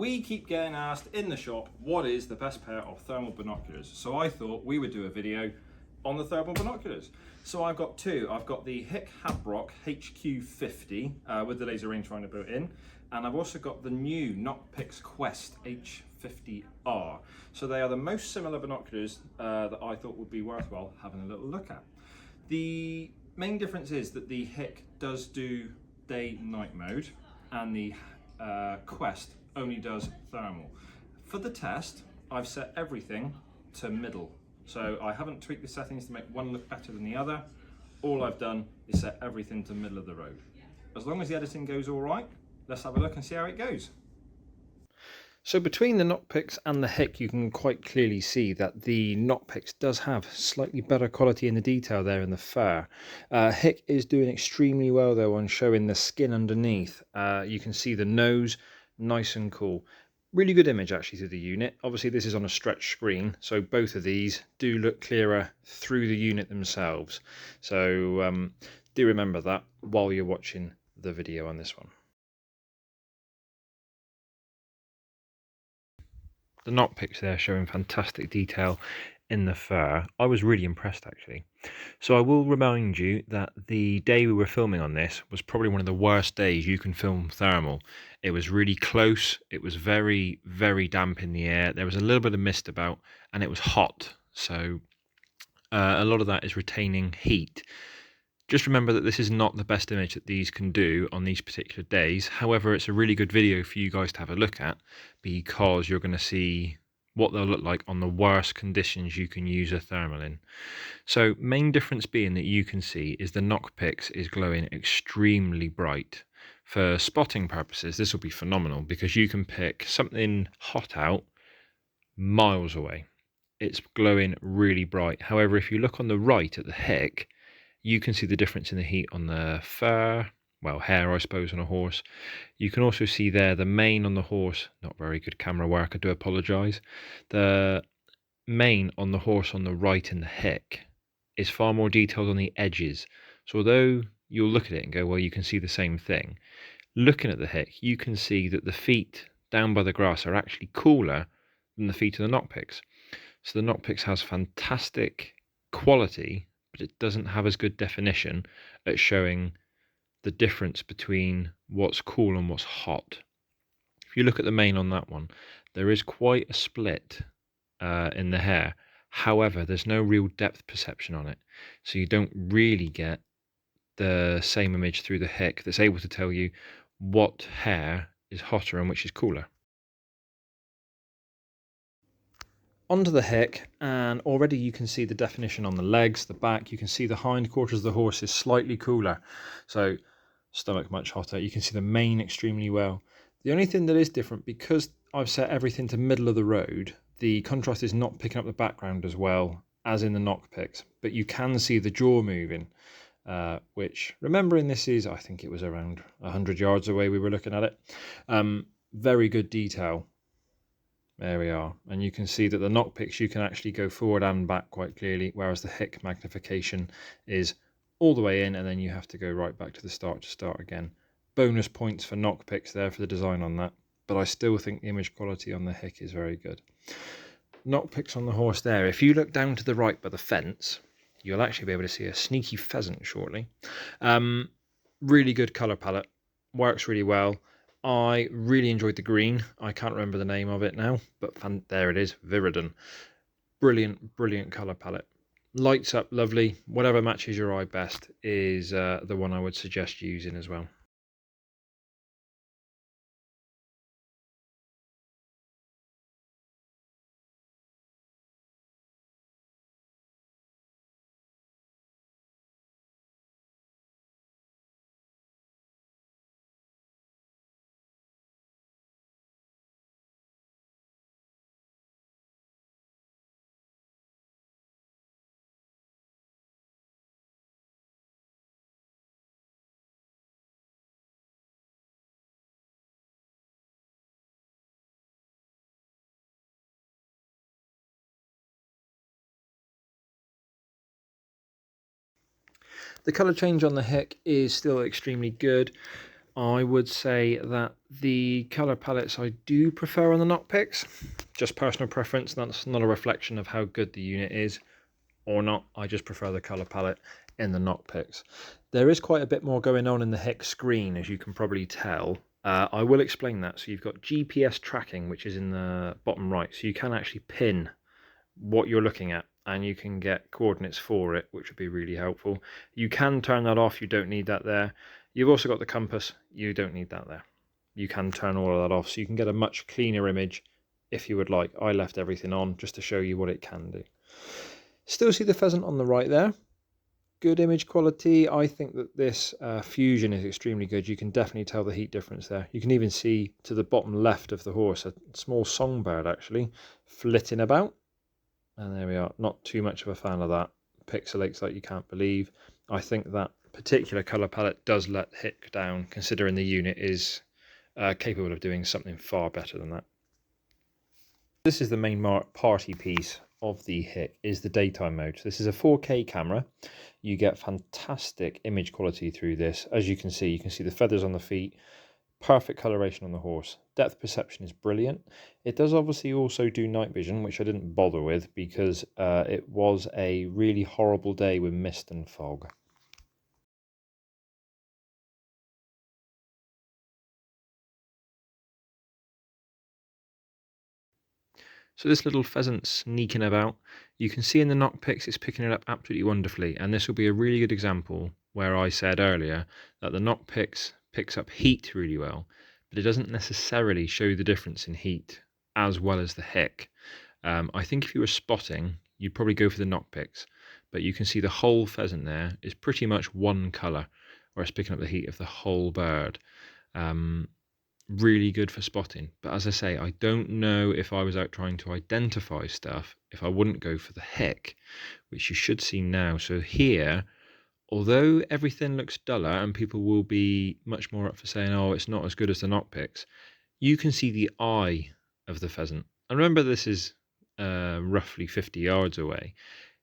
We keep getting asked in the shop, what is the best pair of thermal binoculars? So I thought we would do a video on the thermal binoculars. So I've got two. I've got the Hik Habrok HQ50 with the laser rangefinder built in, and I've also got the new Nocpix Quest H50R. So they are the most similar binoculars that I thought would be worthwhile having a little look at. The main difference is that the Hik does do day-night mode, and the Quest only does thermal. For the test, I've set everything to middle. So I haven't tweaked the settings to make one look better than the other. All I've done is set everything to middle of the road. As long as the editing goes all right, let's have a look and see how it goes. So between the Nocpix and the Hik, you can quite clearly see that the Nocpix does have slightly better quality in the detail there in the fur. Hik is doing extremely well though on showing the skin underneath. You can see the nose, nice and cool. Really good image actually through the unit. Obviously this is on a stretch screen, so both of these do look clearer through the unit themselves. So do remember that while you're watching the video on this one. The Nocpix there showing fantastic detail in the fur. I was really impressed actually. So I will remind you that the day we were filming on this was probably one of the worst days you can film thermal. It was really close, it was very, very damp in the air, there was a little bit of mist about, and it was hot. So a lot of that is retaining heat. Just remember that this is not the best image that these can do on these particular days. However, it's a really good video for you guys to have a look at, because you're going to see what they'll look like on the worst conditions you can use a thermal in. So main difference being that you can see is the Nocpix is glowing extremely bright. For spotting purposes, this will be phenomenal because you can pick something hot out miles away. It's glowing really bright. However, if you look on the right at the Hik, you can see the difference in the heat on the fur, well, hair, I suppose, on a horse. You can also see there the mane on the horse, not very good camera work, I do apologise. The mane on the horse on the right in the Hik is far more detailed on the edges. So although you'll look at it and go, well, you can see the same thing, looking at the Hik, you can see that the feet down by the grass are actually cooler than the feet of the Nocpix. So the Nocpix has fantastic quality, but it doesn't have as good definition at showing the difference between what's cool and what's hot. If you look at the mane on that one, there is quite a split in the hair. However, there's no real depth perception on it, so you don't really get the same image through the Hik that's able to tell you what hair is hotter and which is cooler. Onto the Hik, and already you can see the definition on the legs, the back. You can see the hindquarters of the horse is slightly cooler, so stomach much hotter. You can see the mane extremely well. The only thing that is different, because I've set everything to middle of the road, the contrast is not picking up the background as well as in the Nocpix, but you can see the jaw moving, which, remembering this is, I think it was around 100 yards away we were looking at it. Very good detail. There we are, and you can see that the Nocpix you can actually go forward and back quite clearly, whereas the Hik magnification is all the way in, and then you have to go right back to the start to start again. Bonus points for Nocpix there for the design on that, but I still think the image quality on the Hik is very good. Nocpix on the horse there. If you look down to the right by the fence, you'll actually be able to see a sneaky pheasant shortly. Really good colour palette, works really well. I really enjoyed the green. I can't remember the name of it now, but there it is, Viridon. Brilliant, brilliant colour palette. Lights up lovely. Whatever matches your eye best is the one I would suggest using as well. The colour change on the Hik is still extremely good. I would say that the colour palettes I do prefer on the Nocpix, just personal preference, that's not a reflection of how good the unit is or not. I just prefer the colour palette in the Nocpix. There is quite a bit more going on in the Hik screen, as you can probably tell. I will explain that. So you've got GPS tracking, which is in the bottom right, so you can actually pin what you're looking at and you can get coordinates for it, which would be really helpful. You can turn that off, you don't need that there. You've also got the compass, you don't need that there. You can turn all of that off, so you can get a much cleaner image if you would like. I left everything on just to show you what it can do. Still see the pheasant on the right there. Good image quality. I think that this fusion is extremely good. You can definitely tell the heat difference there. You can even see to the bottom left of the horse a small songbird actually flitting about. And there we are. Not too much of a fan of that. Pixelates like you can't believe. I think that particular colour palette does let Hik down, considering the unit is capable of doing something far better than that. This is the main party piece of the Hik, is the daytime mode. So this is a 4K camera. You get fantastic image quality through this. As you can see the feathers on the feet, perfect coloration on the horse. Depth perception is brilliant. It does obviously also do night vision, which I didn't bother with because it was a really horrible day with mist and fog. So this little pheasant sneaking about, you can see in the Nocpix it's picking it up absolutely wonderfully, and this will be a really good example where I said earlier that the Nocpix picks up heat really well, but it doesn't necessarily show the difference in heat as well as the Hik. I think if you were spotting, you'd probably go for the Nocpix, but you can see the whole pheasant there is pretty much one colour, where it's picking up the heat of the whole bird. Really good for spotting, but as I say, I don't know if I was out trying to identify stuff if I wouldn't go for the Hik, which you should see now. So here, although everything looks duller and people will be much more up for saying, oh, it's not as good as the Nocpix, you can see the eye of the pheasant. And remember, this is roughly 50 yards away.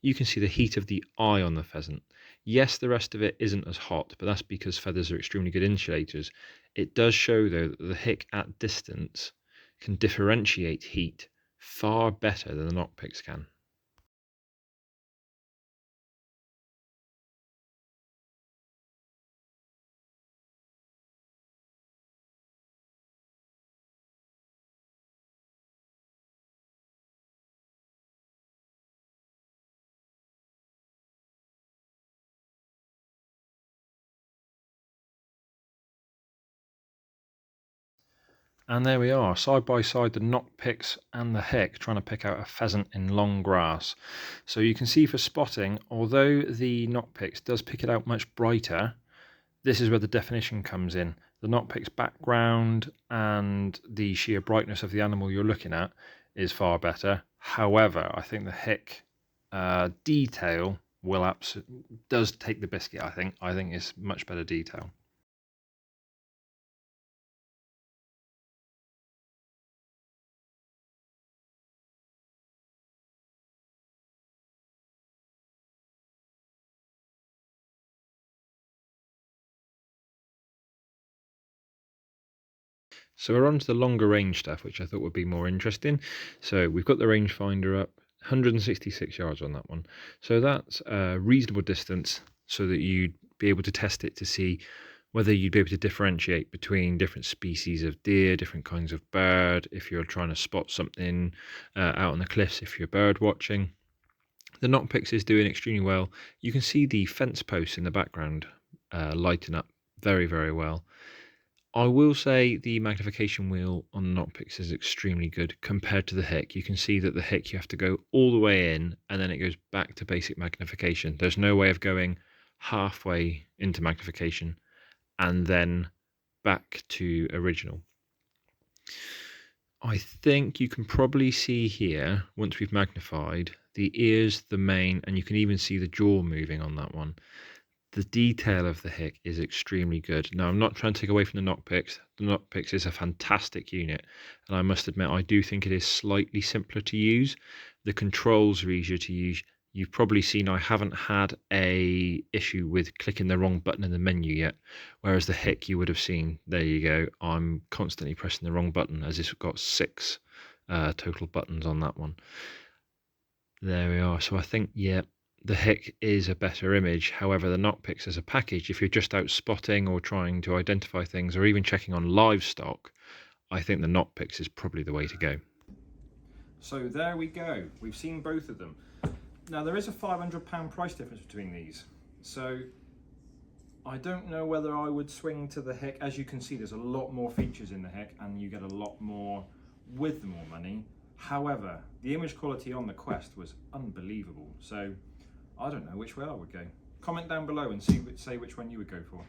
You can see the heat of the eye on the pheasant. Yes, the rest of it isn't as hot, but that's because feathers are extremely good insulators. It does show, though, that the Hik at distance can differentiate heat far better than the Nocpix can. And there we are, side by side, the Nocpix and the Hik, trying to pick out a pheasant in long grass. So you can see for spotting, although the Nocpix does pick it out much brighter, this is where the definition comes in. The Nocpix background and the sheer brightness of the animal you're looking at is far better. However, I think the Hik detail does take the biscuit, I think. I think it's much better detail. So we're on to the longer range stuff, which I thought would be more interesting. So we've got the rangefinder up, 166 yards on that one. So that's a reasonable distance so that you'd be able to test it to see whether you'd be able to differentiate between different species of deer, different kinds of bird, if you're trying to spot something out on the cliffs, if you're bird watching. The Nocpix is doing extremely well. You can see the fence posts in the background lighting up very, very well. I will say the magnification wheel on the Nocpix is extremely good compared to the Hik. You can see that the Hik you have to go all the way in and then it goes back to basic magnification. There's no way of going halfway into magnification and then back to original. I think you can probably see here, once we've magnified, the ears, the mane, and you can even see the jaw moving on that one. The detail of the Hik is extremely good. Now, I'm not trying to take away from the Nocpix. The Nocpix is a fantastic unit, and I must admit, I do think it is slightly simpler to use. The controls are easier to use. You've probably seen I haven't had a issue with clicking the wrong button in the menu yet, whereas the Hik you would have seen, there you go, I'm constantly pressing the wrong button, as it's got 6 total buttons on that one. There we are. So I think, yeah, the Hik is a better image. However, the Nocpix as a package, if you're just out spotting or trying to identify things or even checking on livestock, I think the Nocpix is probably the way to go. So there we go. We've seen both of them. Now there is a £500 price difference between these. So I don't know whether I would swing to the Hik. As you can see, there's a lot more features in the Hik and you get a lot more with the more money. However, the image quality on the Quest was unbelievable. So I don't know which way I would go. Comment down below and say which one you would go for.